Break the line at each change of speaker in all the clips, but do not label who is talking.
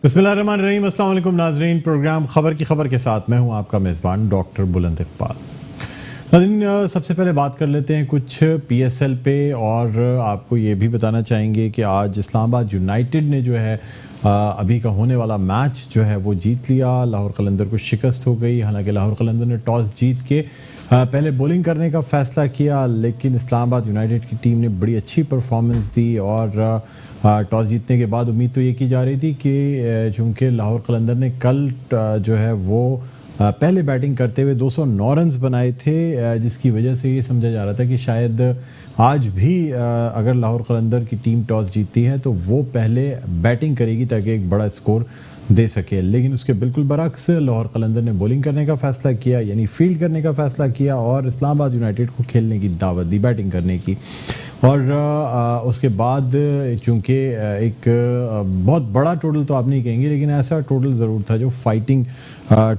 बिस्मिल्लाहिर्रहमानिर्रहीम। अस्सलाम वालेकुम नाज़रीन। प्रोग्राम खबर की खबर के साथ मैं हूं आपका मेज़बान डॉक्टर बुलंद इकबाल। नाज़रीन, सबसे पहले बात कर लेते हैं कुछ पीएसएल पे, और आपको ये भी बताना चाहेंगे कि आज इस्लामाबाद यूनाइटेड ने जो है अभी का होने वाला मैच जो है वो जीत लिया। लाहौर कलंदर को शिकस्त हो गई। हालांकि लाहौर कलंदर ने टॉस जीत के पहले बॉलिंग करने का फ़ैसला किया, लेकिन इस्लामाबाद यूनाइटेड की टीम ने बड़ी अच्छी परफॉर्मेंस दी। और टॉस जीतने के बाद उम्मीद तो ये की जा रही थी कि चूँकि लाहौर कलंदर ने कल जो है वो पहले बैटिंग करते हुए 209 रन्स बनाए थे, जिसकी वजह से ये समझा जा रहा था कि शायद आज भी अगर लाहौर कलंदर की टीम टॉस जीतती है तो वो पहले बैटिंग करेगी ताकि एक बड़ा स्कोर दे सके। लेकिन उसके बिल्कुल बरक्स लाहौर कलंदर ने बॉलिंग करने का फ़ैसला किया, यानी फील्ड करने का फ़ैसला किया, और इस्लामाबाद यूनाइटेड को खेलने की दावत दी, बैटिंग करने की। और उसके बाद चूँकि एक बहुत बड़ा टोटल तो आप नहीं कहेंगे, लेकिन ऐसा टोटल ज़रूर था जो फाइटिंग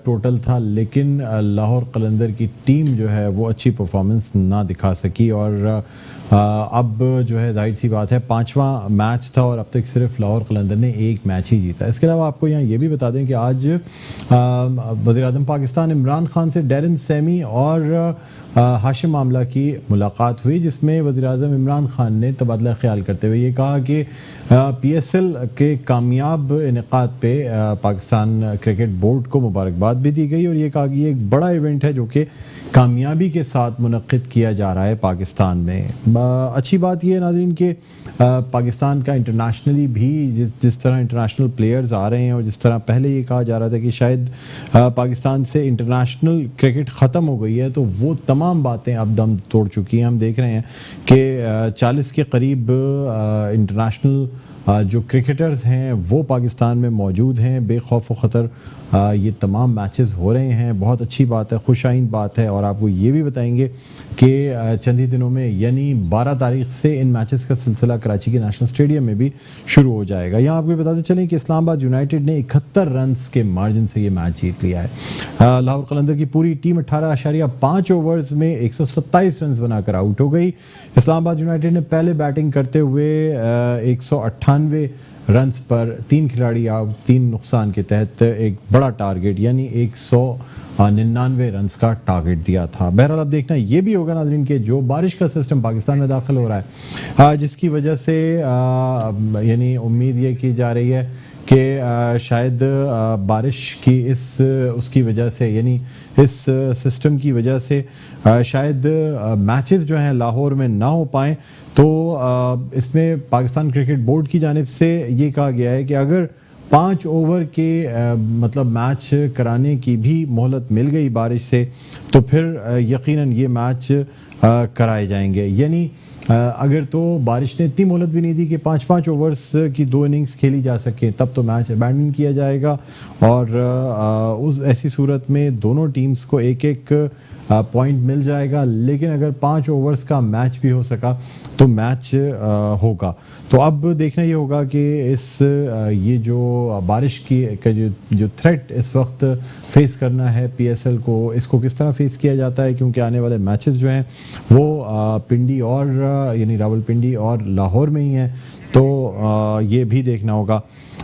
टोटल था। लेकिन लाहौर कलंदर की टीम जो है वो अच्छी परफॉर्मेंस ना दिखा सकी। और अब जो है जाहिर सी बात है 5वां मैच था और अब तक सिर्फ लाहौर कलंदर ने एक मैच ही जीता। इसके अलावा आपको यहाँ ये भी बता दें कि आज वज़ीर-ए-आज़म पाकिस्तान इमरान खान से डैरन सैमी और हाशिम आमला की मुलाकात हुई, जिसमें वज़ीर-ए-आज़म इमरान खान ने तबादला ख्याल करते हुए ये कहा कि पीएसएल के कामयाब इनेकाद पे पाकिस्तान क्रिकेट बोर्ड को मुबारकबाद भी दी गई, और ये कहा कि ये एक बड़ा इवेंट है जो कि कामयाबी के साथ मुनक़्क़िद किया जा रहा है पाकिस्तान में। अच्छी बात यह है नाज़रीन कि पाकिस्तान का इंटरनेशनली भी जिस तरह इंटरनेशनल प्लेयर्स आ रहे हैं, और जिस तरह पहले ये कहा जा रहा था कि शायद पाकिस्तान से इंटरनेशनल क्रिकेट ख़त्म हो गई है, तो वो तमाम बातें अब दम तोड़ चुकी हैं। हम देख रहे हैं कि 40 के करीब इंटरनेशनल जो क्रिकेटर्स हैं वो पाकिस्तान में मौजूद हैं, बेखौफ व ख़तर ये तमाम मैचेस हो रहे हैं। बहुत अच्छी बात है, खुशाइन बात है। और आपको ये भी बताएंगे कि चंद ही दिनों में यानी 12 तारीख से इन मैचेस का सिलसिला कराची के नेशनल स्टेडियम में भी शुरू हो जाएगा। यहाँ आपको बताते चलें कि इस्लामाबाद यूनाइटेड ने 71 रन्स के मार्जिन से ये मैच जीत लिया है। लाहौर कलंदर की पूरी टीम 18.5 ओवर्स में 127 रन्स बनाकर आउट हो गई। इस्लामाबाद यूनाइटेड ने पहले बैटिंग करते हुए 198 रन्स पर 3 खिलाड़ी आउट, 3 नुकसान के तहत एक बड़ा टारगेट यानी 199 रन्स का टारगेट दिया था। बहरहाल अब देखना ये भी होगा नाज़रीन कि जो बारिश का सिस्टम पाकिस्तान में दाखिल हो रहा है, जिसकी वजह से यानी उम्मीद ये की जा रही है कि शायद बारिश की उसकी वजह से, यानी इस सिस्टम की वजह से शायद मैचेस जो हैं लाहौर में ना हो पाएँ। तो इसमें पाकिस्तान क्रिकेट बोर्ड की जानिब से ये कहा गया है कि अगर 5 ओवर के मतलब मैच कराने की भी मोहलत मिल गई बारिश से, तो फिर यकीनन ये मैच कराए जाएंगे। यानी अगर तो बारिश ने इतनी मोहलत भी नहीं दी कि 5-5 ओवर्स की 2 इनिंग्स खेली जा सके, तब तो मैच अबैंडन किया जाएगा। और उस ऐसी सूरत में दोनों टीम्स को एक एक पॉइंट मिल जाएगा। लेकिन अगर 5 ओवर्स का मैच भी हो सका तो मैच होगा। तो अब देखना ये होगा कि ये जो बारिश की का जो थ्रेट इस वक्त फेस करना है पीएसएल को, इसको किस तरह फेस किया जाता है, क्योंकि आने वाले मैचेस जो हैं वो पिंडी और यानी रावलपिंडी और लाहौर में ही हैं। तो ये भी देखना होगा।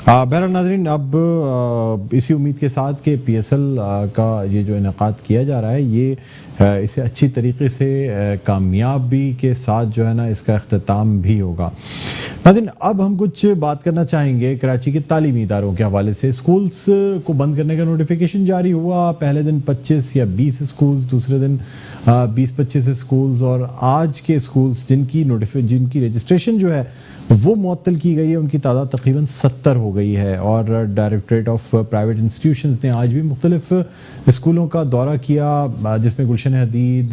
बहरहाल नाज़रीन, अब इसी उम्मीद के साथ कि पीएसएल का ये जो इनेकाद किया जा रहा है ये इसे अच्छी तरीके से कामयाबी के साथ जो है ना इसका अख्ताम भी होगा। नाज़रीन, अब हम कुछ बात करना चाहेंगे कराची के तालीमी इदारों के हवाले से। स्कूल्स को बंद करने का नोटिफिकेशन जारी हुआ। पहले दिन 25 या 20 स्कूल्स, दूसरे दिन 20-25 स्कूल्स, और आज के स्कूल्स जिनकी रजिस्ट्रेशन जो है वो मुअत्तल की गई है, उनकी तादाद तकरीबन 70 हो गई है। और डायरेक्टरेट ऑफ प्राइवेट इंस्टीट्यूशंस ने आज भी मुख्तलिफ स्कूलों का दौरा किया, जिसमें गुलशन हदीद,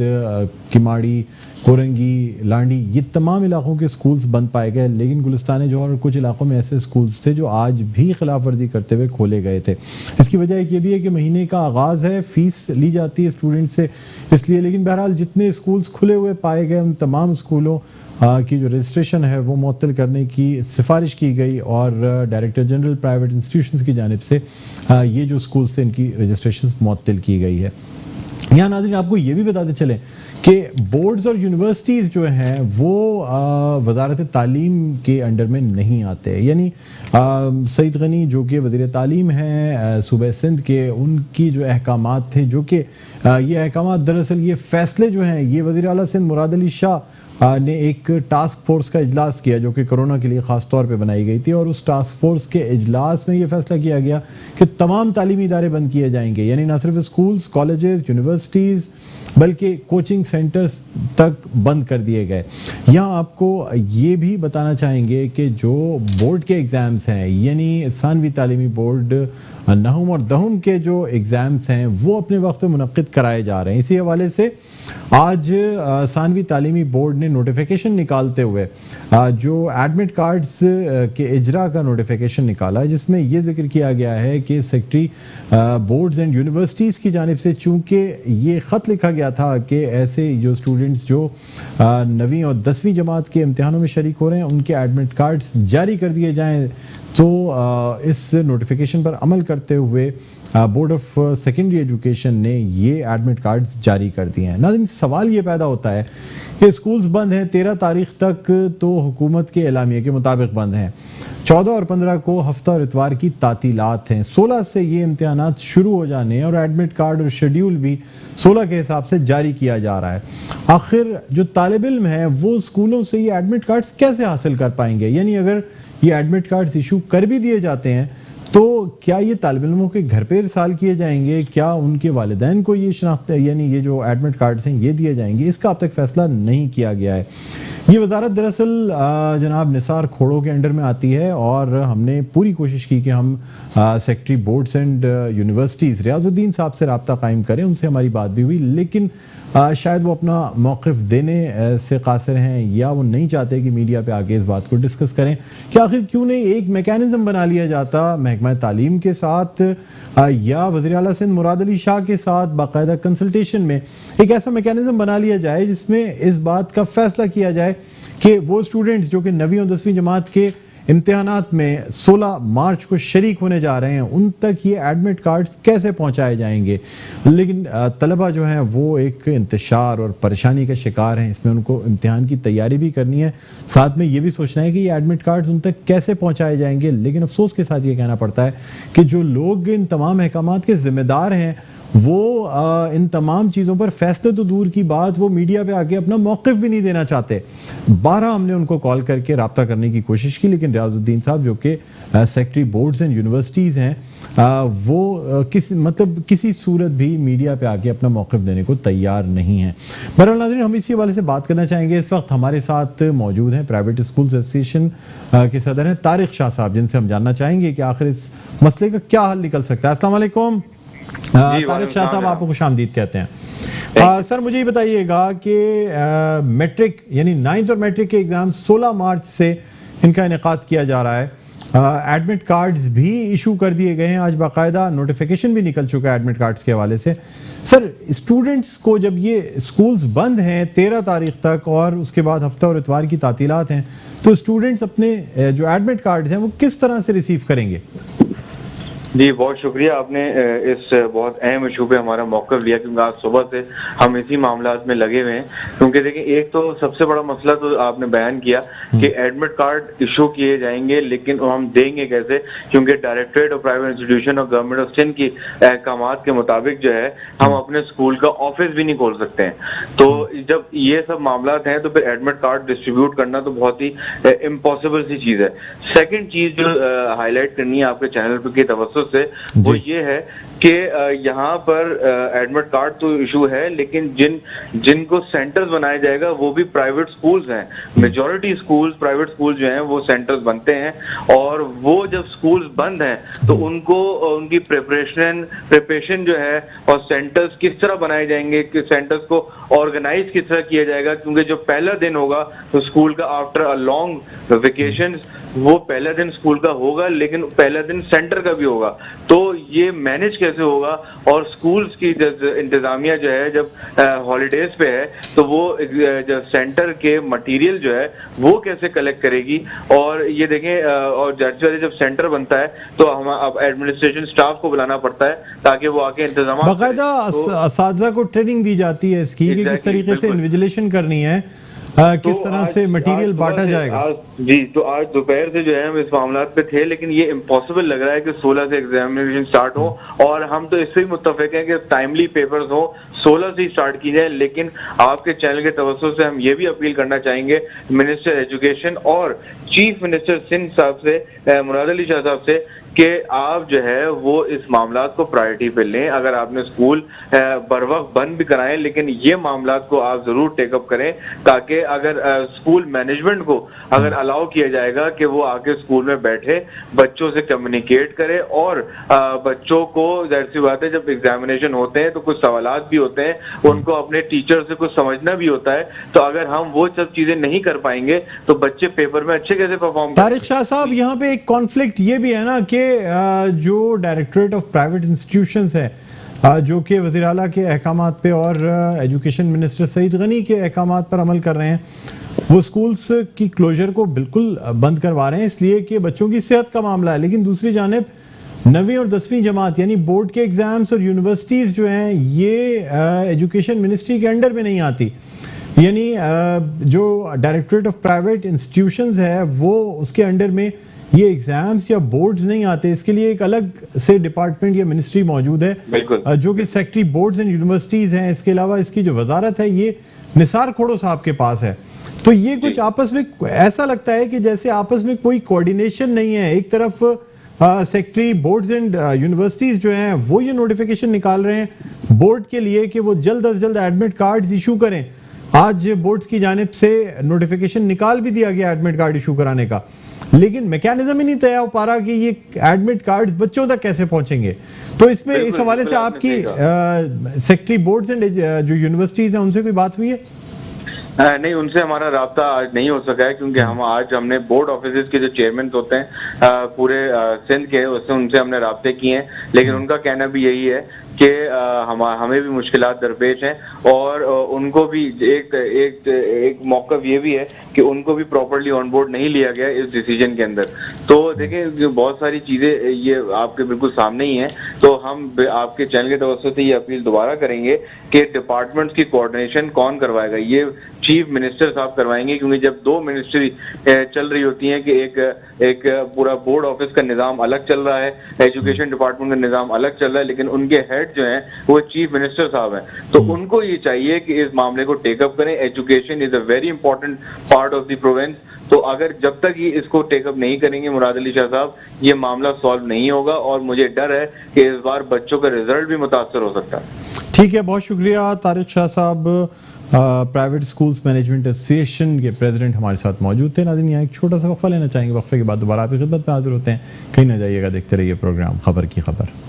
किमाड़ी, कोरंगी, लांडी, ये तमाम इलाकों के स्कूल्स बंद पाए गए। लेकिन गुलिस्तान जौहर और कुछ इलाकों में ऐसे स्कूल्स थे जो आज भी खिलाफ वर्जी करते हुए खोले गए थे। इसकी वजह एक ये भी है कि महीने का आगाज़ है, फ़ीस ली जाती है स्टूडेंट से, इसलिए। लेकिन बहरहाल जितने स्कूल्स खुले हुए पाए गए उन तमाम स्कूलों की जो रजिस्ट्रेशन है वो मुअत्तल करने की सिफारिश की गई, और डायरेक्टर जनरल प्राइवेट इंस्टीट्यूशंस की जानिब से ये जो स्कूल्स थे इनकी रजिस्ट्रेशन मुअत्तल की गई है। यहाँ नाज़रीन आपको ये भी बताते चलें कि बोर्ड्स और यूनिवर्सिटीज़ जो हैं वो वजारत तालीम के अंडर में नहीं आते। यानी सईद गनी जो कि वज़ीर तालीम हैं सूबे सिंध के, उनकी जो अहकामात थे, जो कि ये अहकामात दरअसल ये फ़ैसले जो हैं ये वज़ीर आला सिंध मुराद अली शाह ने एक टास्क फोर्स का इजलास किया जो कि कोरोना के लिए ख़ास तौर पे बनाई गई थी, और उस टास्क फोर्स के इजलास में ये फैसला किया गया कि तमाम तालीमी इदारे बंद किए जाएंगे। यानी ना सिर्फ स्कूल्स, कॉलेजेस, यूनिवर्सिटीज़ बल्कि कोचिंग सेंटर्स तक बंद कर दिए गए। यहाँ आपको ये भी बताना चाहेंगे कि जो बोर्ड के एग्ज़ाम्स हैं, यानी सानवी तालीमी बोर्ड नहुम और दहुम के जो एग्ज़ाम्स हैं वो अपने वक्त पे मुनक्किद कराए जा रहे हैं। इसी हवाले से आज सानवी तालीमी बोर्ड ने नोटिफिकेशन निकालते हुए जो एडमिट कार्ड्स के इजरा का नोटिफिकेशन निकाला है, जिसमें ये जिक्र किया गया है कि सेक्रेटरी बोर्ड्स एंड यूनिवर्सिटीज़ की जानिब से चूँकि ये ख़त लिखा गया था कि ऐसे जो स्टूडेंट्स जो 9वीं और 10वीं जमात के इम्तिहानों में शरीक हो रहे हैं उनके एडमिट कार्ड्स जारी कर दिए जाएँ, तो इस नोटिफिकेशन पर अमल करते हुए बोर्ड ऑफ सेकेंडरी एजुकेशन ने ये एडमिट कार्ड्स जारी कर दिए हैं। नाज़रीन, सवाल ये पैदा होता है कि स्कूल्स बंद हैं 13 तारीख तक, तो हुकूमत के एलामिया के मुताबिक बंद हैं। 14 और 15 को हफ्ता और इतवार की तातीलात हैं। 16 से ये इम्तिहानात शुरू हो जाने और एडमिट कार्ड और शेड्यूल भी 16 के हिसाब से जारी किया जा रहा है। आखिर जो तालिब इल्म है वो स्कूलों से ये एडमिट कार्ड्स कैसे हासिल कर पाएंगे? यानी अगर ये एडमिट कार्ड्स इशू कर भी दिए जाते हैं तो क्या ये तालिब इल्मों के घर पे इरसाल किए जाएंगे? क्या उनके वालिदैन को ये शनाख्त यानी ये जो एडमिट कार्ड्स हैं ये दिए जाएंगे? इसका अब तक फैसला नहीं किया गया है। ये वजारत दरअसल जनाब निसार खोड़ो के अंडर में आती है, और हमने पूरी कोशिश की कि हम secretary boards and universities Riyazuddin साहब से रब्ता कायम करें। उनसे हमारी बात भी हुई, लेकिन शायद वो अपना मौक़िफ़ देने से कासिर हैं या वो नहीं चाहते कि मीडिया पे आके इस बात को डिस्कस करें कि आखिर क्यों नहीं एक मैकेनिज़्म बना लिया जाता महकमा तालीम के साथ या वज़ीर आला सिंध मुराद अली शाह के साथ बाकायदा कंसल्टेशन में एक ऐसा मैकेनिज़्म बना लिया जाए जिसमें इस बात का फैसला किया जाए कि वो स्टूडेंट्स जो कि 9वीं और 10वीं जमात के इम्तिहानात में 16 मार्च को शरीक होने जा रहे हैं उन तक ये एडमिट कार्ड्स कैसे पहुंचाए जाएंगे। लेकिन तलबा जो हैं वो एक इंतशार और परेशानी का शिकार हैं। इसमें उनको इम्तिहान की तैयारी भी करनी है, साथ में ये भी सोचना है कि ये एडमिट कार्ड्स उन तक कैसे पहुंचाए जाएंगे। लेकिन अफसोस के साथ ये कहना पड़ता है कि जो लोग इन तमाम अहकामात के ज़िम्मेदार हैं वो इन तमाम चीज़ों पर फैसले तो दूर की बात, वो मीडिया पे आके अपना मौक़िफ़ भी नहीं देना चाहते। 12 हमने उनको कॉल करके रब्ता करने की कोशिश की, लेकिन रियाजुद्दीन साहब जो कि सेक्रेटरी बोर्ड्स एंड यूनिवर्सिटीज़ हैं वो किसी सूरत भी मीडिया पे आके अपना मौक़िफ़ देने को तैयार नहीं है। बहरहाल नाज़रीन, हम इसी हवाले से बात करना चाहेंगे। इस वक्त हमारे साथ मौजूद हैं प्राइवेट स्कूल एसोसिएशन के सदर हैं तारिक शाह साहब, जिनसे हम जानना चाहेंगे कि आखिर इस मसले का क्या हल निकल सकता है। अस्सलाम वालेकुम तारिक शाह साहब, आपको खुशामदीद कहते हैं। सर, मुझे ये बताइएगा कि मैट्रिक यानी 9th और मैट्रिक के एग्ज़ाम 16 मार्च से इनका इनेकाद किया जा रहा है। एडमिट कार्ड्स भी इशू कर दिए गए हैं, आज बाकायदा नोटिफिकेशन भी निकल चुका है एडमिट कार्ड्स के हवाले से। सर, स्टूडेंट्स को जब ये स्कूल्स बंद हैं 13 तारीख तक और उसके बाद हफ्ता और इतवार की तातीलात हैं, तो स्टूडेंट्स अपने जो एडमिट कार्ड्स हैं वो किस तरह से रिसीव करेंगे?
जी, बहुत शुक्रिया, आपने इस बहुत अहम इशू पे हमारा मौक़िफ़ लिया, क्योंकि आज सुबह से हम इसी मामलात में लगे हुए हैं। क्योंकि देखिए, एक तो सबसे बड़ा मसला तो आपने बयान किया कि एडमिट कार्ड इशू किए जाएंगे, लेकिन हम देंगे कैसे? क्योंकि डायरेक्टरेट ऑफ प्राइवेट इंस्टीट्यूशन और गवर्नमेंट ऑफ सिंध की अहकामात के मुताबिक जो है हम अपने स्कूल का ऑफिस भी नहीं खोल सकते हैं। तो जब ये सब मामलात हैं तो फिर एडमिट कार्ड डिस्ट्रीब्यूट करना तो बहुत ही इम्पॉसिबल सी चीज़ है। सेकेंड चीज़ जो हाईलाइट करनी है आपके चैनल पर की तवज्जो से, वो ये है कि यहाँ पर एडमिट कार्ड तो इशू है, लेकिन जिनको सेंटर्स बनाया जाएगा वो भी प्राइवेट स्कूल्स हैं। मेजॉरिटी स्कूल्स, प्राइवेट स्कूल जो हैं वो सेंटर्स बनते हैं, और वो जब स्कूल्स बंद हैं तो उनको उनकी प्रिपरेशन जो है और सेंटर्स किस तरह बनाए जाएंगे, कि सेंटर्स को ऑर्गेनाइज किस तरह किया जाएगा। क्योंकि जो पहला दिन होगा तो स्कूल का आफ्टर अ लॉन्ग वेकेशन, वो पहला दिन स्कूल का होगा, लेकिन पहला दिन सेंटर का भी होगा। तो ये मैनेज कैसे होगा, और स्कूल्स की इंतजामिया जो है जब हॉलीडेज पे है तो वो जो सेंटर के मटेरियल जो है वो कैसे कलेक्ट करेगी। और ये देखें और जब सेंटर बनता है तो हम अब एडमिनिस्ट्रेशन स्टाफ को बुलाना पड़ता है ताकि वो आके इंतजाम
बाकायदा असातिज़ा को ट्रेनिंग दी जाती है इसकी कि किस तरीके से इन्विजिलेशन करनी है, किस तरह से मटेरियल बांटा जाएगा।
जी, तो आज दोपहर से जो है हम इस मामलात पे थे, लेकिन ये इम्पॉसिबल लग रहा है कि 16 से एग्जामिनेशन स्टार्ट हो, और हम तो इससे ही मुत्तफिक हैं कि टाइमली पेपर्स हो, 16 से ही स्टार्ट की जाए। लेकिन आपके चैनल के तवज्जुह से हम ये भी अपील करना चाहेंगे मिनिस्टर एजुकेशन और चीफ मिनिस्टर सिंध साहब से, मुराद अली शाह साहब से, कि आप जो है वो इस मामलात को प्रायोरिटी पे लें। अगर आपने स्कूल बर वक्त बंद भी कराएं, लेकिन ये मामलात को आप जरूर टेकअप करें, ताकि अगर स्कूल मैनेजमेंट को अगर अलाउ किया जाएगा कि वो आके स्कूल में बैठे, बच्चों से कम्युनिकेट करे, और बच्चों को जाहिर सी बात है जब एग्जामिनेशन होते हैं तो कुछ सवालात भी होते हैं, उनको अपने टीचर से कुछ समझना भी होता है। तो अगर हम वो सब चीजें नहीं कर पाएंगे तो बच्चे पेपर में अच्छे कैसे परफॉर्म।
तारिक शाह साहब, यहाँ पे एक कॉन्फ्लिक्ट ये भी है ना कि जो डायरेक्टरेट ऑफ प्राइवेट इंस्टीट्यूशंस है जो कि वज़ीर आला के अहकामात पे और एजुकेशन मिनिस्टर सईद गनी के अहकामात पर अमल कर रहे हैं, वो स्कूल्स की क्लोजर को बिल्कुल बंद करवा रहे हैं इसलिए कि बच्चों की सेहत का मामला है। लेकिन दूसरी जानिब 9वीं और 10वीं जमात यानी बोर्ड के एग्जाम्स और यूनिवर्सिटीज़ जो हैं ये एजुकेशन मिनिस्ट्री के अंडर में नहीं आती, यानी जो डायरेक्टरेट ऑफ प्राइवेट इंस्टीट्यूशंस है वो उसके अंडर में ये एग्जाम्स या बोर्ड्स नहीं आते। इसके लिए एक अलग से डिपार्टमेंट या मिनिस्ट्री मौजूद है जो कि सेक्रेटरी बोर्ड्स एंड यूनिवर्सिटीज़ हैं। इसके अलावा इसकी जो वजारत है ये निसार खोड़ो साहब के पास है। तो ये कुछ आपस में ऐसा लगता है कि जैसे आपस में कोई कोऑर्डिनेशन नहीं है। एक तरफ सेक्रेटरी बोर्ड्स एंड यूनिवर्सिटीज़ जो हैं वो ये नोटिफिकेशन निकाल रहे हैं बोर्ड के लिए कि वो जल्द अज जल्द एडमिट कार्ड्स इशू करें। आज बोर्ड की जानिब से नोटिफिकेशन निकाल भी दिया गया एडमिट कार्ड इशू कराने का, लेकिन मैकेनिज्म ही नहीं तय हो पा रहा कि ये एडमिट कार्ड्स बच्चों तक कैसे पहुंचेंगे। तो इसमें इस हवाले से आपकी सेक्रेटरी बोर्ड्स एंड जो यूनिवर्सिटीज़ हैं उनसे कोई बात हुई है?
नहीं, उनसे हमारा राब्ता आज नहीं हो सका है, क्योंकि हमने बोर्ड ऑफिस के जो चेयरमैन होते हैं पूरे सिंध के, उससे उनसे हमने राब्ते किए हैं, लेकिन उनका कहना भी यही है कि हमें भी मुश्किलात दरपेश हैं, और उनको भी एक मौका ये भी है कि उनको भी प्रॉपर्ली ऑन बोर्ड नहीं लिया गया इस डिसीजन के अंदर। तो देखें बहुत सारी चीज़ें ये आपके बिल्कुल सामने ही हैं। तो हम आपके चैनल के तवज्जुह से ये अपील दोबारा करेंगे कि डिपार्टमेंट्स की कोऑर्डिनेशन कौन करवाएगा, ये चीफ मिनिस्टर साहब करवाएंगे, क्योंकि जब दो मिनिस्ट्री चल रही होती हैं कि एक पूरा बोर्ड ऑफिस का निज़ाम अलग चल रहा है, एजुकेशन डिपार्टमेंट का निज़ाम अलग चल रहा है, लेकिन उनके हेड जो हैं वो चीफ मिनिस्टर साहब हैं। तो उनको ये चाहिए कि इस मामले को टेकअप करें। Education is a very important part of the province. तो अगर जब तक ये इसको टेकअप नहीं करेंगे मुराद अली शाह साहब, ये मामला सॉल्व नहीं होगा, और मुझे डर है कि इस बार बच्चों का रिजल्ट भी मुतासर हो सकता है।
ठीक है, बहुत शुक्रिया तारिक शाह साहब, प्राइवेट स्कूल्स मैनेजमेंट एसोसिएशन के प्रेसिडेंट हमारे साथ मौजूद थे। नाज़रीन, यहाँ एक छोटा सा वक्फा लेना चाहेंगे, वक्फे के बाद दोबारा आपकी खिदमत में हाजिर होते हैं। कहीं ना जाइएगा, देखते रहिए प्रोग्राम खबर की खबर।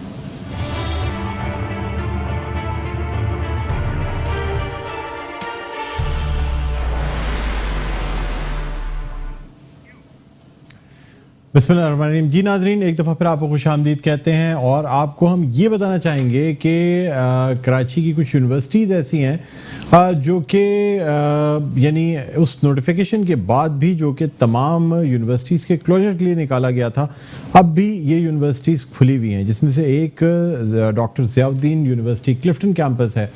बिस्मिल्लाहिर्रहमानिर्रहीम। जी नाजरीन, एक दफ़ा फिर आपको खुशामदीद कहते हैं, और आपको हम ये बताना चाहेंगे कि कराची की कुछ यूनिवर्सिटीज़ ऐसी हैं जो कि यानी उस नोटिफिकेशन के बाद भी जो कि तमाम यूनिवर्सिटीज़ के क्लोजर के लिए निकाला गया था, अब भी ये यूनिवर्सिटीज़ खुली हुई हैं, जिसमें से एक doctor Ziauddin university Clifton campus है,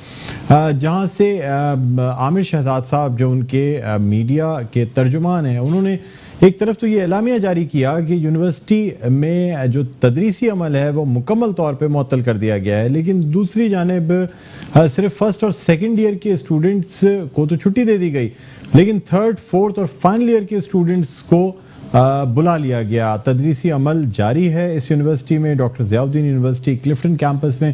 जहाँ से आमिर शहजाद साहब जो उनके मीडिया के तर्जुमान हैं, उन्होंने एक तरफ तो ये एलामिया जारी किया कि यूनिवर्सिटी में जो तदरीसी अमल है वो मुकम्मल तौर पे मुअत्तल कर दिया गया है, लेकिन दूसरी जानिब सिर्फ फर्स्ट और सेकंड ईयर के स्टूडेंट्स को तो छुट्टी दे दी गई, लेकिन थर्ड, फोर्थ और फाइनल ईयर के स्टूडेंट्स को बुला लिया गया। तदरीसी अमल जारी है इस यूनिवर्सिटी में, doctor Ziauddin university Clifton campus में।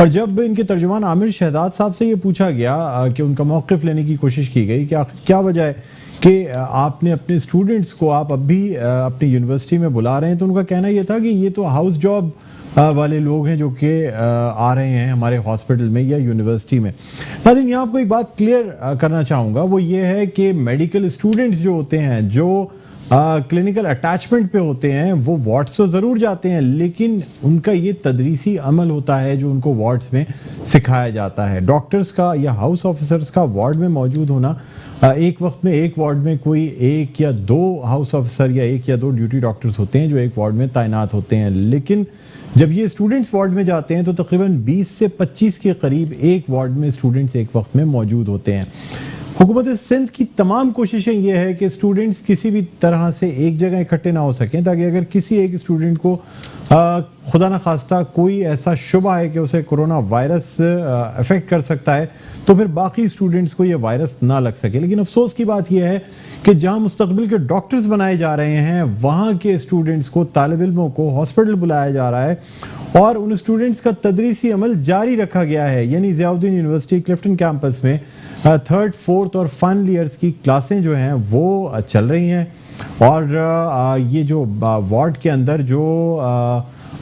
और जब इनके तर्जुमान आमिर शहजाद साहब से ये पूछा गया कि उनका मौक़िफ़ लेने की कोशिश की गई कि क्या वजह है कि आपने अपने स्टूडेंट्स को आप अभी अपनी यूनिवर्सिटी में बुला रहे हैं, तो उनका कहना ये था कि ये तो हाउस जॉब वाले लोग हैं जो कि आ रहे हैं हमारे हॉस्पिटल में या यूनिवर्सिटी में। नाज़रीन, यहाँ आपको एक बात क्लियर करना चाहूँगा, वो ये है कि मेडिकल स्टूडेंट्स जो होते हैं, जो क्लिनिकल अटैचमेंट पे होते हैं, वो वार्ड्स तो ज़रूर जाते हैं, लेकिन उनका ये तदरीसी अमल होता है जो उनको वार्ड्स में सिखाया जाता है। डॉक्टर्स का या हाउस ऑफिसर्स का वार्ड में मौजूद होना, एक वक्त में एक वार्ड में कोई एक या दो हाउस ऑफिसर या एक या दो ड्यूटी डॉक्टर्स होते हैं जो एक वार्ड में तैनात होते हैं, लेकिन जब ये स्टूडेंट्स वार्ड में जाते हैं तो तकरीबन 20 से 25 के करीब एक वार्ड में स्टूडेंट्स एक वक्त में मौजूद होते हैं। हुकूमत सिंध की तमाम कोशिशें ये है कि स्टूडेंट्स किसी भी तरह से एक जगह इकट्ठे ना हो सकें, ताकि अगर किसी एक स्टूडेंट को खुदा न खास्ता कोई ऐसा शुबा है कि उसे कोरोना वायरस अफेक्ट कर सकता है, तो फिर बाकी स्टूडेंट्स को ये वायरस ना लग सके। लेकिन अफसोस की बात यह है कि जहां मुस्तकबिल के डॉक्टर्स बनाए जा रहे हैं, वहाँ के स्टूडेंट्स को, तालिब इल्मों को हॉस्पिटल बुलाया जा रहा है और उन स्टूडेंट्स का तदरीसी अमल जारी रखा गया है। यानी ज़ियाउद्दीन यूनिवर्सिटी क्लिफ्टन कैंपस में 3rd, 4th और फाइनल ईयर्स की क्लासें जो हैं वो चल रही हैं, और ये जो वार्ड के अंदर जो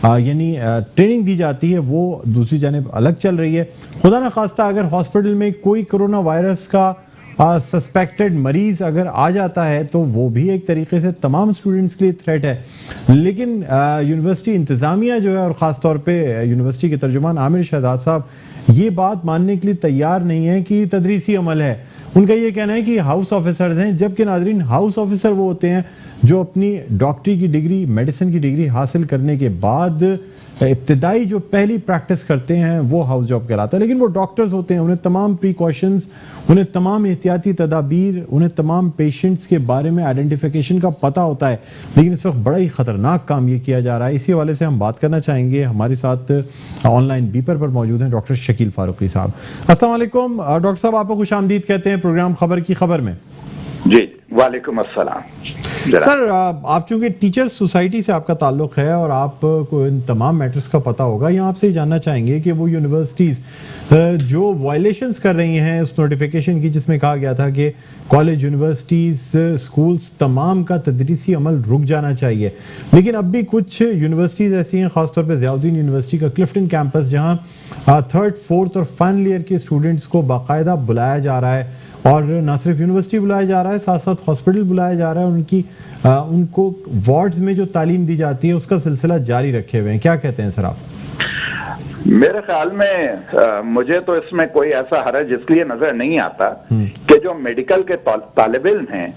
यानी ट्रेनिंग दी जाती है वो दूसरी जानिब अलग चल रही है। खुदा न खास्ता अगर हॉस्पिटल में कोई कोरोना वायरस का सस्पेक्टेड मरीज़ अगर आ जाता है तो वो भी एक तरीके से तमाम स्टूडेंट्स के लिए थ्रेट है। लेकिन यूनिवर्सिटी इंतज़ामिया जो है, और ख़ास तौर पे यूनिवर्सिटी के तर्जुमान आमिर शहजाद साहब, ये बात मानने के लिए तैयार नहीं है कि तदरीसी अमल है। उनका ये कहना है कि हाउस ऑफिसर्स हैं, जबकि नाजरीन हाउस ऑफिसर वो होते हैं जो अपनी डॉक्टरी की डिग्री, मेडिसिन की डिग्री हासिल करने के बाद इब्तिदाई जो पहली प्रैक्टिस करते हैं वो हाउस जॉब कहलाता है। लेकिन वो डॉक्टर्स होते हैं, उन्हें तमाम प्रिकॉशंस, उन्हें तमाम एहतियाती तदाबीर, उन्हें तमाम पेशेंट्स के बारे में आइडेंटिफिकेशन का पता होता है। लेकिन इस वक्त बड़ा ही ख़तरनाक काम ये किया जा रहा है। इसी हवाले से हम बात करना चाहेंगे। हमारे साथ ऑनलाइन बीपर पर मौजूद हैं डॉक्टर शकील फारूकी साहब। अस्सलाम वालेकुम डॉक्टर साहब, आपको खुशामदीद कहते हैं प्रोग्राम खबर की खबर में।
जी, वालेकुम अस्सलाम।
सर, आप चूंकि टीचर्स सोसाइटी से आपका ताल्लुक है और आपको इन तमाम मैटर्स का पता होगा, यहाँ आपसे जानना चाहेंगे कि वो यूनिवर्सिटीज़ जो वायलेशंस कर रही हैं उस नोटिफिकेशन की जिसमें कहा गया था कि कॉलेज, यूनिवर्सिटीज़, स्कूल्स तमाम का तदरीसी अमल रुक जाना चाहिए, लेकिन अब भी कुछ यूनिवर्सिटीज़ ऐसी हैं, ख़ासतौर पर ज़ियाउद्दीन यूनिवर्सिटी का क्लिफ्टन कैंपस, जहाँ 3rd, 4th और फाइनल ईयर के स्टूडेंट्स को बाकायदा बुलाया जा रहा है, और ना सिर्फ यूनिवर्सिटी बुलाया जा रहा है, साथ साथ हॉस्पिटल बुलाया जा रहा है, उनको वार्ड्स में जो तालीम दी जाती है उसका सिलसिला जारी रखे हुए हैं। क्या कहते हैं सर आप?
मेरे ख्याल में मुझे तो इसमें कोई ऐसा हरज इसलिए नजर नहीं आता कि जो मेडिकल के तालिब इल्म हैं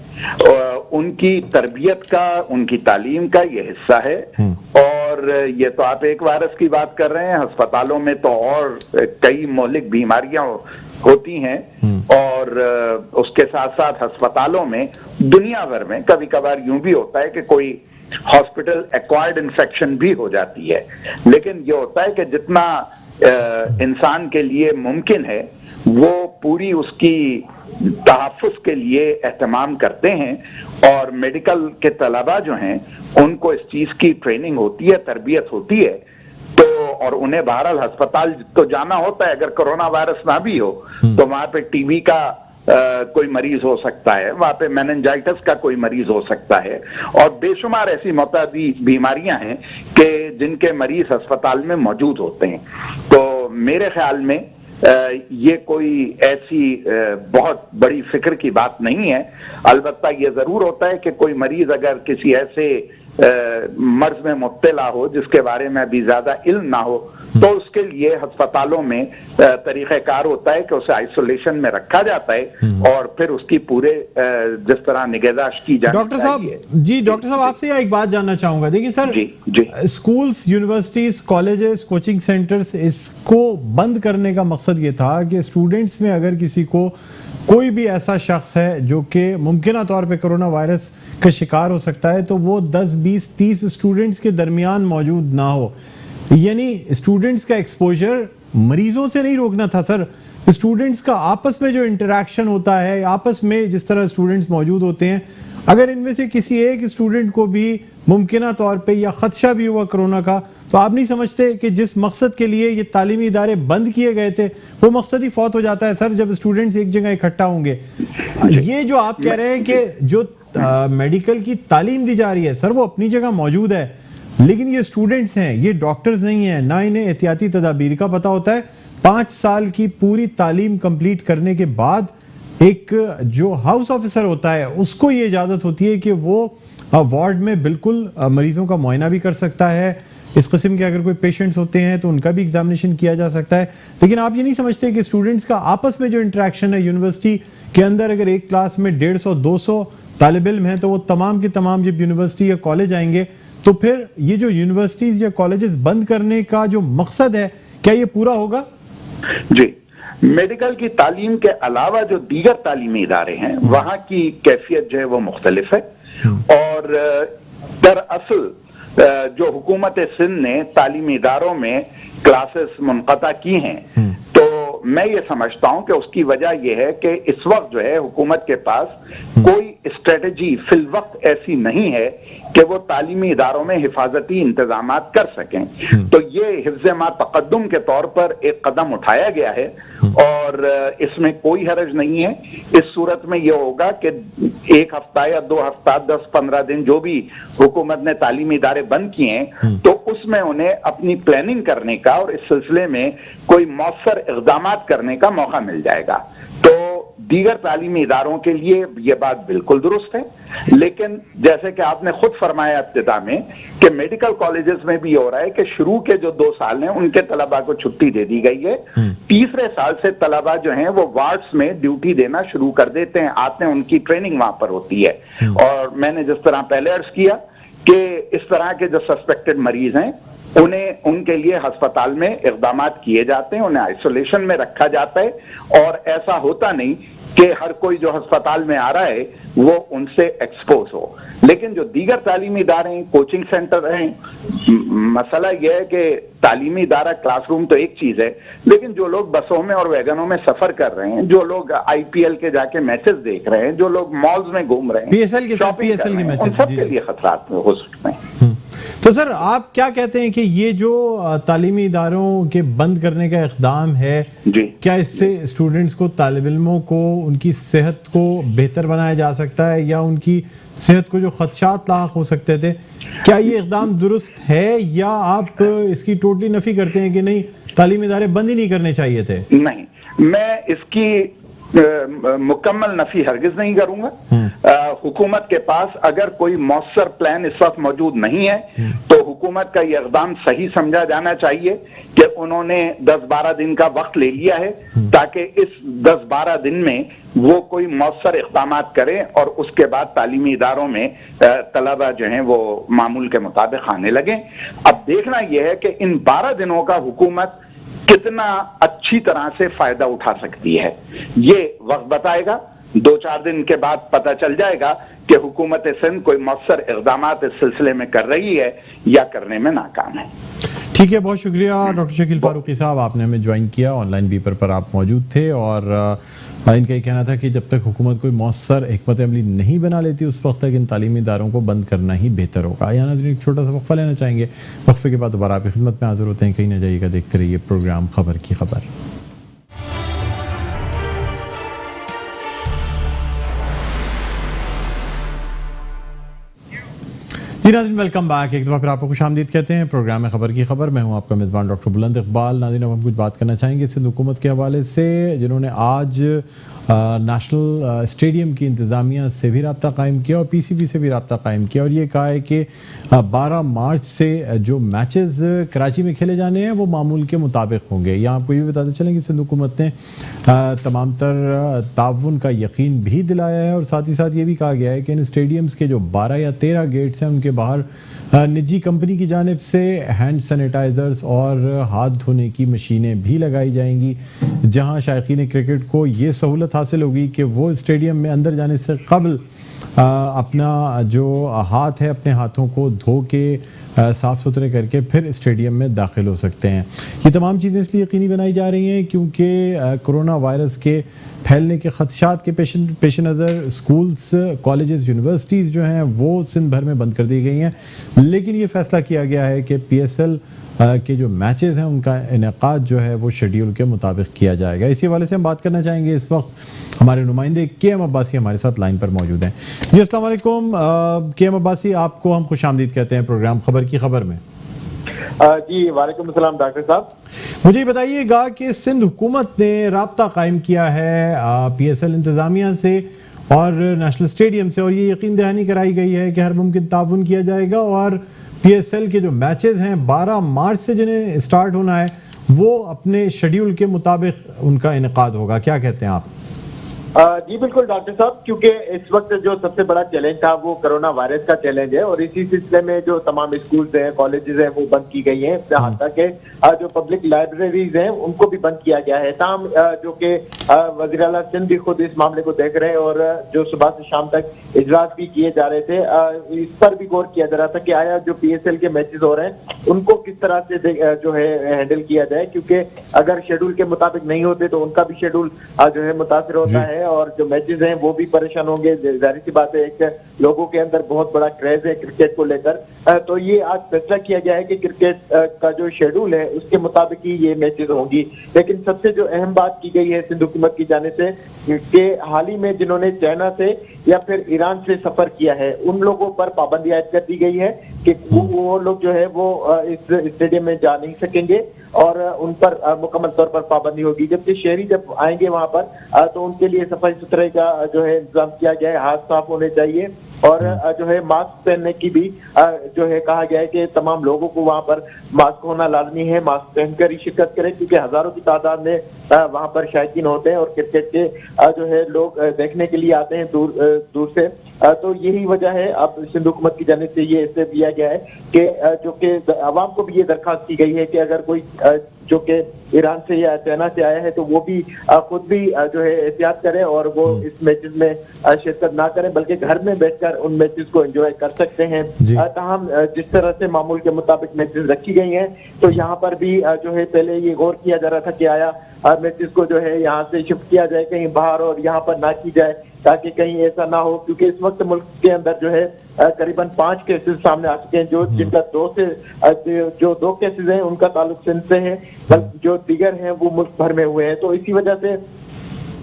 उनकी तरबियत का, उनकी तालीम का ये हिस्सा है। और ये तो आप एक वायरस की बात कर रहे हैं, अस्पतालों में तो और कई मौलिक बीमारियां होती हैं, और उसके साथ साथ अस्पतालों में दुनिया भर में कभी कभार यूं भी होता है कि कोई हॉस्पिटल एक्वायर्ड इन्फेक्शन भी हो जाती है। लेकिन ये होता है कि जितना इंसान के लिए मुमकिन है वो पूरी उसकी तहफ़्फ़ुज़ के लिए एहतमाम करते हैं, और मेडिकल के तलबा जो हैं उनको इस चीज़ की ट्रेनिंग होती है, तरबियत होती है, तो और उन्हें बहरहाल अस्पताल तो जाना होता है। अगर कोरोना वायरस ना भी हो तो वहां पे टीबी का कोई मरीज हो सकता है, वहां पे मेनिंजाइटिस का कोई मरीज हो सकता है, और बेशुमार ऐसी मुतअद्दी बीमारियां हैं कि जिनके मरीज अस्पताल में मौजूद होते हैं। तो मेरे ख्याल में ये कोई ऐसी बहुत बड़ी फिक्र की बात नहीं है। अलबत्ता ये जरूर होता है कि कोई मरीज अगर किसी ऐसे मर्ज में मुब्तला हो जिसके बारे में अभी ज्यादा इल्म ना हो, तो उसके लिए अस्पतालों में तरीक़ेकार होता है कि उसे आइसोलेशन में रखा जाता है और फिर उसकी पूरे जिस तरह निगहदाश्त की जाती है।
डॉक्टर साहब आपसे एक बात जानना चाहूंगा। देखिए sir,
ji
schools, universities, colleges, coaching centres, इसको बंद करने का मकसद ये था कि स्टूडेंट्स में अगर किसी को कोई भी ऐसा शख्स है जो कि मुमकिन तौर पे कोरोना वायरस का शिकार हो सकता है, तो वो 10, 20, 30 स्टूडेंट्स के दरमियान मौजूद ना हो। यानी स्टूडेंट्स का एक्सपोजर मरीजों से नहीं रोकना था सर, स्टूडेंट्स का आपस में जो इंटरेक्शन होता है, आपस में जिस तरह स्टूडेंट्स मौजूद होते हैं, अगर इनमें से किसी एक स्टूडेंट को भी मुमकिन तौर पे या खदशा भी हुआ कोरोना का, तो तो आप नहीं समझते कि जिस मकसद के लिए ये तालीमी इदारे बंद किए गए थे वो मकसद ही फौत हो जाता है सर, जब स्टूडेंट्स एक जगह इकट्ठा होंगे। ये जो आप कह रहे हैं कि जो मेडिकल की तालीम दी जा रही है सर वो अपनी जगह मौजूद है, लेकिन ये स्टूडेंट्स हैं, ये डॉक्टर्स नहीं हैं, ना इन्हें एहतियाती तदाबीर का पता होता है। 5 साल की पूरी तालीम कंप्लीट करने के बाद एक जो हाउस ऑफिसर होता है उसको ये इजाज़त होती है कि वो वार्ड में बिल्कुल मरीजों का मुआयना भी कर सकता है। इस किस्म के अगर कोई पेशेंट्स होते हैं तो उनका भी एग्जामिनेशन किया जा सकता है। लेकिन आप ये नहीं समझते कि स्टूडेंट्स का आपस में जो इंटरेक्शन है यूनिवर्सिटी के अंदर, अगर एक क्लास में 150-200 तालिब इल्म हैं तो वो तमाम के तमाम जब यूनिवर्सिटी या कॉलेज आएंगे तो फिर ये जो यूनिवर्सिटीज या कॉलेजेस बंद करने का जो मकसद है क्या ये पूरा होगा?
जी, मेडिकल की तालीम के अलावा जो दीगर तालीमी इदारे हैं वहां की कैफियत जो है वो मुख्तलिफ है। और दरअसल जो हुकूमत सिंध ने तालीमी इदारों में क्लासेस मुनक़ता की हैं, तो मैं ये समझता हूं कि उसकी वजह यह है कि इस वक्त जो है हुकूमत के पास कोई स्ट्रेटजी फिल वक्त ऐसी नहीं है कि वो तालीमी इदारों में हिफाजती इंतजामात कर सकें। तो ये हिफ्ज़ मा तक़द्दुम के तौर पर एक कदम उठाया गया है और इसमें कोई हरज नहीं है। इस सूरत में ये होगा कि 1 हफ्ता या 2 हफ्ता 10-15 दिन जो भी हुकूमत ने तालीमी इदारे बंद किए हैं तो उसमें उन्हें अपनी प्लानिंग करने का और इस सिलसिले में कोई मौसर इक़दामात करने का मौका मिल जाएगा। तो दीगर तालीमी इदारों के लिए ये बात बिल्कुल दुरुस्त है, लेकिन जैसे कि आपने खुद फरमाया इब्तिदा में कि मेडिकल कॉलेजेस में भी हो रहा है कि शुरू के जो 2 साल हैं उनके तलबा को छुट्टी दे दी गई है। तीसरे साल से तलबा जो हैं वो वार्ड्स में ड्यूटी देना शुरू कर देते हैं, आते हैं, उनकी ट्रेनिंग वहां पर होती है। और मैंने जिस तरह पहले अर्ज किया कि इस तरह के जो सस्पेक्टेड मरीज हैं उन्हें उनके लिए अस्पताल में इक़दामात किए जाते हैं, उन्हें आइसोलेशन में रखा जाता है और ऐसा होता नहीं कि हर कोई जो अस्पताल में आ रहा है वो उनसे एक्सपोज हो। लेकिन जो दीगर तालीमी इदारे हैं, कोचिंग सेंटर हैं, मसला यह है कि तालीमी इदारा क्लासरूम तो एक चीज है, लेकिन जो लोग बसों में और वैगनों में सफर कर रहे हैं, जो लोग IPL के जाके मैचेस देख रहे हैं, जो लोग मॉल्स में घूम रहे हैं,
PSL के मैचेस,
उन सब के लिए खतरात हो सकते हैं।
तो सर आप क्या कहते हैं कि ये जो तालीमी इदारों के बंद करने का इक़दाम है
जी,
क्या इससे स्टूडेंट्स को, तालिब इल्मों को, उनकी सेहत को बेहतर बनाया जा सकता है या उनकी सेहत को जो खदशात लाक हो सकते थे, क्या ये इक़दाम दुरुस्त है या आप इसकी टोटली नफी करते हैं कि नहीं तालीमी इदारे बंद ही नहीं करने चाहिए थे?
नहीं, मैं इसकी मुकम्मल नफी हरगिज नहीं करूंगा। हुकूमत के पास अगर कोई मौसर प्लान इस वक्त मौजूद नहीं है तो हुकूमत का यह इक़दाम सही समझा जाना चाहिए कि उन्होंने 10-12 दिन का वक्त ले लिया है ताकि इस 10-12 दिन में वो कोई मौसर इक़दामात करें और उसके बाद तालीमी इदारों में तलबा जो हैं वो मामूल के मुताबिक आने लगें। अब देखना यह है कि इन 12 दिनों का हुकूमत कितना अच्छी तरह से फायदा उठा सकती है, ये वक्त बताएगा। 2-4 दिन के बाद पता चल जाएगा कि हुकूमत सिंध कोई मौसर इक़दामात इस सिलसिले में कर रही है या करने में नाकाम है।
ठीक है, बहुत शुक्रिया डॉक्टर शकील फारूकी साहब, आपने हमें ज्वाइन किया। ऑनलाइन बीपर पर आप मौजूद थे और इनका ये कहना था कि जब तक हुकूमत कोई मौसर हिकमत अमली नहीं बना लेती उस वक्त तक इन तालीमी इदारों को बंद करना ही बेहतर होगा। यहाँ नाज़रीन एक छोटा सा वक्फा लेना चाहेंगे, वक्फे के बाद दोबारा आपकी खिदमत में हाजिर होते हैं। कहीं ना जाइएगा, देखते रहिए प्रोग्राम खबर की खबर। जी नाज़रीन, वेलकम बैक। एक दफ़ा फिर आपको खुशामदीद कहते हैं प्रोग्राम में खबर की खबर। मैं हूं आपका मेज़बान डॉक्टर बुलंद इकबाल। नाज़रीन, अब हम कुछ बात करना चाहेंगे सिंध हुकूमत के हवाले से, जिन्होंने आज नेशनल स्टेडियम की इंतज़ामिया से भी रब्ता कायम किया और PCB से भी रब्ता कायम किया और ये कहा है कि 12 मार्च से जो मैचेस कराची में खेले जाने हैं वो मामूल के मुताबिक होंगे। यहाँ आपको ये भी बताते चलें कि सिंध हुकूमत ने तमाम तर ताउन का यकीन भी दिलाया है और साथ ही साथ ये भी कहा गया है कि इन स्टेडियम्स के जो 12 या 13 गेट्स हैं उनके बाहर निजी कंपनी की जानिब से हैंड सैनिटाइज़र्स और हाथ धोने की मशीनें भी लगाई जाएंगी, जहां शायकीन क्रिकेट को ये सहूलत हासिल होगी कि वो स्टेडियम में अंदर जाने से कबल अपना जो हाथ है अपने हाथों को धो के साफ़ सुथरे करके फिर स्टेडियम में दाखिल हो सकते हैं। ये तमाम चीज़ें इसलिए यकीनी बनाई जा रही हैं क्योंकि कोरोना वायरस के फैलने के खदशात के पेश नज़र स्कूल्स, कॉलेजेस, यूनिवर्सिटीज़ जो हैं वो सिंध भर में बंद कर दी गई हैं। लेकिन ये फैसला किया गया है कि PSL के जो मैचेस हैं उनका इनेकाद जो है वो शेड्यूल के मुताबिक किया जाएगा। इसी हवाले से हम बात करना चाहेंगे। इस वक्त हमारे नुमाइंदे KM अब्बासी हमारे साथ लाइन पर मौजूद हैं। जी अस्सलाम वालेकुम KM अब्बासी, आपको हम खुशामदीद कहते हैं प्रोग्राम खबर की खबर में।
जी वालेकुम अस्सलाम डॉक्टर साहब।
मुझे बताइएगा कि सिंध हुकूमत ने राब्ता कायम किया है PSL इंतज़ामिया से और नेशनल स्टेडियम से, और ये यकीन दहानी कराई गई है कि हर मुमकिन ताउन किया जाएगा और PSL के जो मैचेस हैं 12 मार्च से जिन्हें स्टार्ट होना है वो अपने शेड्यूल के मुताबिक उनका इनेकाद होगा। क्या कहते हैं आप?
जी बिल्कुल डॉक्टर साहब, क्योंकि इस वक्त जो सबसे बड़ा चैलेंज था वो कोरोना वायरस का चैलेंज है और इसी सिलसिले में जो तमाम स्कूल्स हैं, कॉलेजेस हैं, वो बंद की गई हैं। यहाँ तक के जो पब्लिक लाइब्रेरीज हैं उनको भी बंद किया गया है। ताम जो कि वज़ीर आला सिंध भी खुद इस मामले को देख रहे हैं और जो सुबह से शाम तक इजलास भी किए जा रहे थे, इस पर भी गौर किया जा रहा था कि आया जो PSL के मैचेस हो रहे हैं उनको किस तरह से जो है हैंडल किया जाए, क्योंकि अगर शेड्यूल के मुताबिक नहीं होते तो उनका भी शेड्यूल जो है मुतासर होता है और जो मैचेस हैं वो भी परेशान होंगे। जाहिर सी बात है, एक लोगों के अंदर बहुत बड़ा क्रेज है क्रिकेट को लेकर, तो ये आज फैसला किया गया है कि क्रिकेट का जो शेड्यूल है उसके मुताबिक ही ये मैचेस होंगी। लेकिन सबसे जो अहम बात की गई है सिंध हुकूमत की जाने से कि हाल ही में जिन्होंने चाइना से या फिर ईरान से सफर किया है उन लोगों पर पाबंदी आयद कर दी गई है कि वो लोग जो है वो इस स्टेडियम में जा नहीं सकेंगे और उन पर मुकम्मल तौर पर पाबंदी होगी। जबकि शहरी जब आएंगे वहां पर तो उनके लिए सफाई सुथरे का जो है इंतजाम किया गया है, हाथ साफ होने चाहिए और जो है मास्क पहनने की भी जो है कहा गया है कि तमाम लोगों को वहां पर मास्क होना लाजमी है, मास्क पहनकर ही शिरकत करें, क्योंकि हजारों की तादाद में वहां पर शायकीन होते हैं और क्रिकेट के जो है लोग देखने के लिए आते हैं दूर से। तो यही वजह है अब सिंध हुकूमत की जानिब से ये स्टेप लिया गया है कि जो कि अवाम को भी ये दरखास्त की गई है कि अगर कोई जो कि ईरान से या चाइना से आया है तो वो भी खुद भी जो है एहतियात करे और वो इस मैचेस में शिरकत ना करें, बल्कि घर में बैठकर उन मैचेस को एंजॉय कर सकते हैं। ताहम जिस तरह से मामूल के मुताबिक मैचेस रखी गई हैं तो यहाँ पर भी जो है पहले ये गौर किया जा रहा था कि आया मैचेस को जो है यहाँ से शिफ्ट किया जाए कहीं बाहर और यहाँ पर ना की जाए, ताकि कहीं ऐसा ना हो, क्योंकि इस वक्त मुल्क के अंदर जो है करीबन 5 केसेस सामने आ चुके हैं, जो जिनका जो 2 केसेस हैं उनका ताल्लुक सिंध से है, बल्कि जो दीगर हैं वो मुल्क भर में हुए हैं। तो इसी वजह से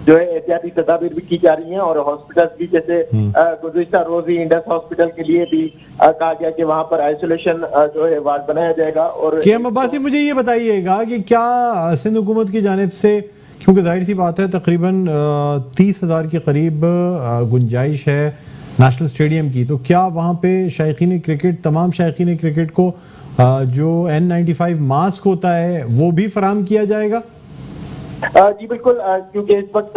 जो है एहतियाती तदाबीर भी की जा रही हैं और हॉस्पिटल भी, जैसे गुज़िश्ता रोज ही इंडस हॉस्पिटल के लिए भी कहा गया कि वहां पर आइसोलेशन जो है वार्ड बनाया जाएगा। और
KM अब्बासी, मुझे ये बताइएगा कि क्या सिंध हुकूमत की जानिब से, क्योंकि जाहिर सी बात है तकरीबन 30,000 के करीब गुंजाइश है नेशनल स्टेडियम की, तो क्या वहाँ पे शायकीन क्रिकेट, तमाम शायकीन क्रिकेट को जो N95 मास्क होता है वो भी फराहम किया जाएगा?
जी बिल्कुल, क्योंकि इस वक्त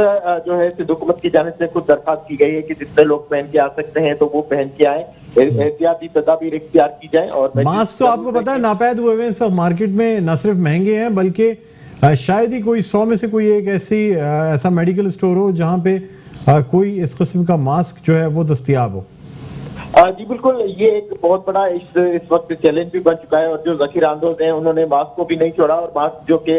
जो है सिंध हुकूमत की जानिब से खुद दरखास्त की गई है कि जितने लोग पहन के आ सकते हैं तो वो पहन के आए, एहतियाती तदाबीर इख्तियार की जाए। और
मास्क तो आपको पता है नापैद हुए हैं इस वक्त मार्केट में, न सिर्फ महंगे हैं बल्कि शायद ही कोई 100 में से कोई एक ऐसा मेडिकल स्टोर हो जहाँ पे कोई इस किस्म का मास्क जो है वो दस्तयाब हो।
जी बिल्कुल, ये एक बहुत बड़ा इस वक्त चैलेंज भी बन चुका है और जो ज़कीर अंदोज हैं उन्होंने मास्क को भी नहीं छोड़ा और मास्क जो कि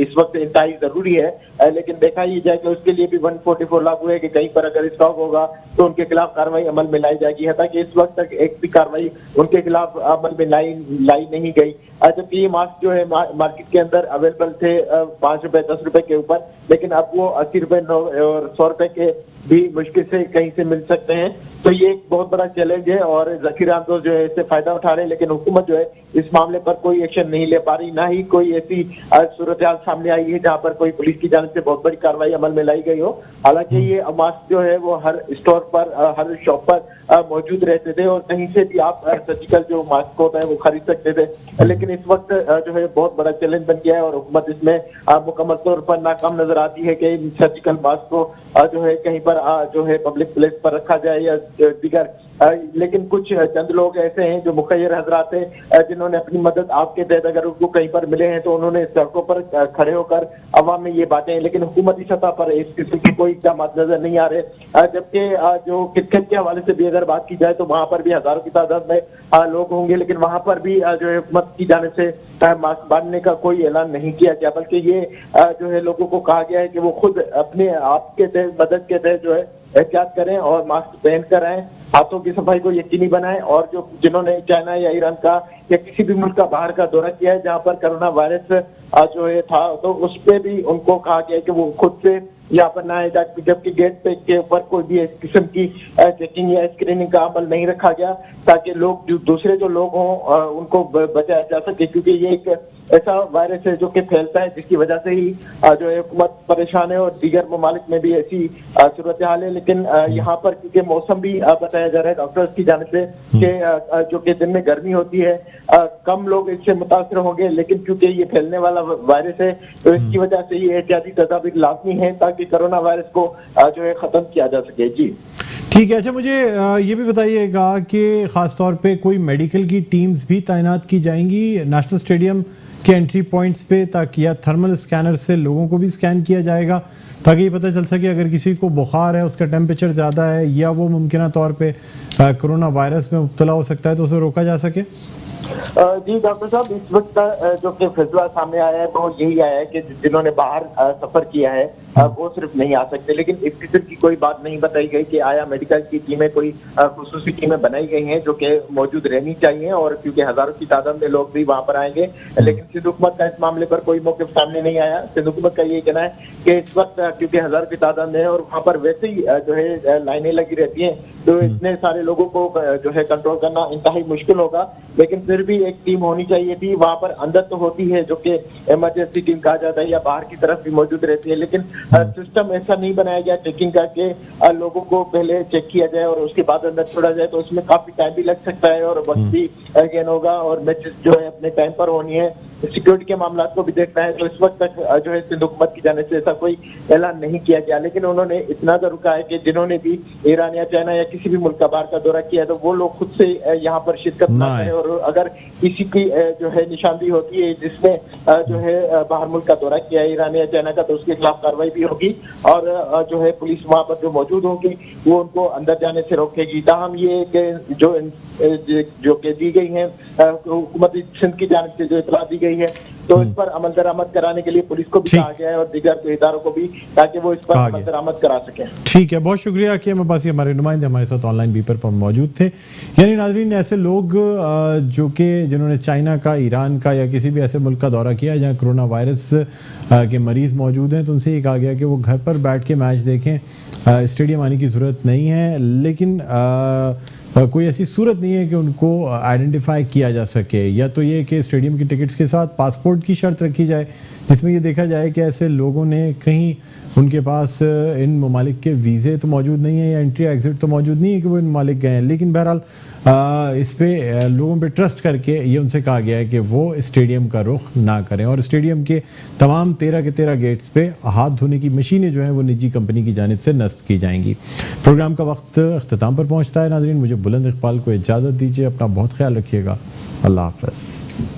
इस वक्त इंतहाई जरूरी है, लेकिन देखा ही जाए कि उसके लिए भी 144 लागू है कि कहीं पर अगर स्टॉक होगा तो उनके खिलाफ कार्रवाई अमल में लाई जाएगी। हालांकि इस वक्त तक एक भी कार्रवाई उनके खिलाफ अमल में लाई नहीं गई, जबकि ये मास्क जो है मार्केट के अंदर अवेलेबल थे 5 रुपए 10 रुपए के ऊपर, लेकिन अब वो 80 रुपए और 100 रुपए के भी मुश्किल से कहीं से मिल सकते हैं। तो ये एक बहुत बड़ा चैलेंज है और ज़कीर अंदोज जो है इससे फायदा उठा रहे हैं, लेकिन हुकूमत जो है इस मामले पर कोई एक्शन नहीं ले पा रही, ना ही कोई ऐसी सूरत हाल सामने आई है जहाँ पर कोई पुलिस की जानिब से बहुत बड़ी कार्रवाई अमल में लाई गई हो। हालांकि ये मास्क जो है वो हर स्टोर पर, हर शॉप पर मौजूद रहते थे और कहीं से भी आप सर्जिकल जो मास्क होता है वो खरीद सकते थे, लेकिन इस वक्त जो है बहुत बड़ा चैलेंज बन गया है और हुकूमत इसमें मुकम्मल तौर पर नाकाम नजर आती है कि इन सर्जिकल मास्क को जो है कहीं पर जो है पब्लिक प्लेस पर रखा जाए या दीगर। लेकिन कुछ चंद लोग ऐसे हैं जो मुखैर हजरात हैं जिन्होंने अपनी मदद आपके तहत अगर उनको कहीं पर मिले हैं तो उन्होंने सड़कों पर खड़े होकर अवाम में ये बातें, लेकिन हुकूमती सतह पर इस किस्म की कोई इक़दाम नजर नहीं आ रहे। जबकि जो क्रिकेट के हवाले से भी अगर बात की जाए तो वहां पर भी हजारों की तादाद में लोग होंगे, लेकिन वहां पर भी जो है हुकूमत की जानिब से मास्क बांधने का कोई ऐलान नहीं किया गया, बल्कि ये जो है लोगों को कहा गया है कि वो खुद अपने आप के तहत, मदद के तहत जो है एहतियात करें और मास्क पहन कर आए, हाथों की सफाई को यकीनी बनाएं। और जो जिन्होंने चाइना या ईरान का या किसी भी मुल्क का बाहर का दौरा किया है जहां पर कोरोना वायरस जो है था, तो उस पे भी उनको कहा गया है कि वो खुद से यहाँ पर ना आए, जबकि गेट पे के ऊपर कोई भी इस किस्म की चेकिंग या स्क्रीनिंग का अमल नहीं रखा गया, ताकि लोग दूसरे जो लोग हों उनको बचाया जा सके, क्योंकि ये एक ऐसा वायरस है जो कि फैलता है, जिसकी वजह से ही जो है हुकूमत परेशान है और दीगर ममालिक में भी ऐसी सूरत हाल है। लेकिन यहाँ पर क्योंकि मौसम भी बताया जा रहा है डॉक्टर्स की जानिब से कि जो कि दिन में गर्मी होती है, कम लोग इससे मुतासर होंगे, लेकिन क्योंकि ये फैलने वाला वायरस है तो इसकी वजह से ये एहतियाती तदाबीर लाजमी है ताकि कोरोना वायरस को जो है खत्म किया जा सके। जी
ठीक है। अच्छा, मुझे ये भी बताइएगा कि खासतौर पे कोई मेडिकल की टीम्स भी तैनात की जाएंगी नेशनल स्टेडियम के एंट्री पॉइंट्स पे, ताकि या थर्मल स्कैनर से लोगों को भी स्कैन किया जाएगा ताकि ये पता चल सके अगर किसी को बुखार है, उसका टेम्परेचर ज़्यादा है या वो मुमकिन तौर पे कोरोना वायरस में मुब्तला हो सकता है, तो उसे रोका जा सके।
जी डॉक्टर साहब, इस वक्त जो कि फैसला सामने आया है वो यही आया है कि जिन्होंने बाहर सफर किया है वो सिर्फ नहीं आ सकते, लेकिन इस किस्म की कोई बात नहीं बताई गई कि आया मेडिकल की टीमें कोई खुसूसी टीमें बनाई गई हैं जो कि मौजूद रहनी चाहिए, और क्योंकि हजारों की तादाद में लोग भी वहां पर आएंगे। लेकिन सिंध हुकूमत का इस मामले पर कोई मौक़िफ़ सामने नहीं आया। सिंध हुकूमत का ये कहना है कि इस वक्त क्योंकि हजारों की तादाद में है और वहाँ पर वैसे ही जो है लाइनें लगी रहती हैं, तो इतने सारे लोगों को जो है कंट्रोल करना इंतहाई मुश्किल होगा। लेकिन फिर भी एक टीम होनी चाहिए थी वहां पर, अंदर तो होती है जो कि इमरजेंसी टीम कहा जाता है या बाहर की तरफ भी मौजूद रहती है, लेकिन सिस्टम ऐसा नहीं बनाया गया चेकिंग करके लोगों को पहले चेक किया जाए और उसके बाद अंदर छोड़ा जाए, तो इसमें काफी टाइम भी लग सकता है और वक्त भी गेन होगा और मैचेस जो है अपने टाइम पर होनी है। सिक्योरिटी के मामला को भी देखना है, तो इस वक्त तक जो है सिंध हुकूमत की जाने से ऐसा कोई ऐलान नहीं किया गया। लेकिन उन्होंने इतना जरूर कहा है कि जिन्होंने भी ईरान या चाइना या किसी भी मुल्क का बाहर का दौरा किया है तो वो लोग खुद से यहाँ पर शिरकत ना करें, और अगर किसी की जो है निशानदेही होती है जिसने जो है बाहर मुल्क का दौरा किया है ईरान या चाइना का, तो उसके खिलाफ कार्रवाई भी होगी और जो है पुलिस वहां पर जो मौजूद होगी वो उनको अंदर जाने से रोकेगी। ताहम ये जो कि दी गई है हुकूमत सिंध की जानिब से जो इतला दी गई है, तो इस पर अमल दरामद कराने के लिए पुलिस को भी कहा गया है और दीगर इदारों को भी, ताकि वो इस पर अमल दरामद करा सकें।
ठीक है, बहुत शुक्रिया कि अब्बासी हमारे नुमाइंदे हमारे साथ ऑनलाइन बीपर पर मौजूद थे। यानी नाज़रीन, ऐसे लोग जो कि जिन्होंने चाइना का, ईरान का या किसी भी ऐसे मुल्क का दौरा किया जहाँ कोरोना वायरस के मरीज मौजूद हैं, तो उनसे ये कहा गया कि वो घर पर बैठ के मैच देखें, स्टेडियम आने की ज़रूरत नहीं है। लेकिन कोई ऐसी सूरत नहीं है कि उनको आइडेंटिफाई किया जा सके, या तो ये कि स्टेडियम की टिकट्स के साथ पासपोर्ट की शर्त रखी जाए जिसमें ये देखा जाए कि ऐसे लोगों ने कहीं उनके पास इन ममालिक के वीज़े तो मौजूद नहीं है या एंट्री एग्ज़िट तो मौजूद नहीं है कि वो इन ममालिक गए हैं। लेकिन बहरहाल इस पे लोगों पे ट्रस्ट करके ये उनसे कहा गया है कि वो स्टेडियम का रुख ना करें, और स्टेडियम के तमाम 13 के 13 गेट्स पे हाथ धोने की मशीनें जो हैं वो निजी कंपनी की जानिब से नस्ब की जाएंगी। प्रोग्राम का वक्त अख्ताम पर पहुँचता है। नाज़रीन, मुझे बुलंद इकबाल को इजाज़त दीजिए। अपना बहुत ख्याल रखिएगा। अल्लाह हाफ़िज़।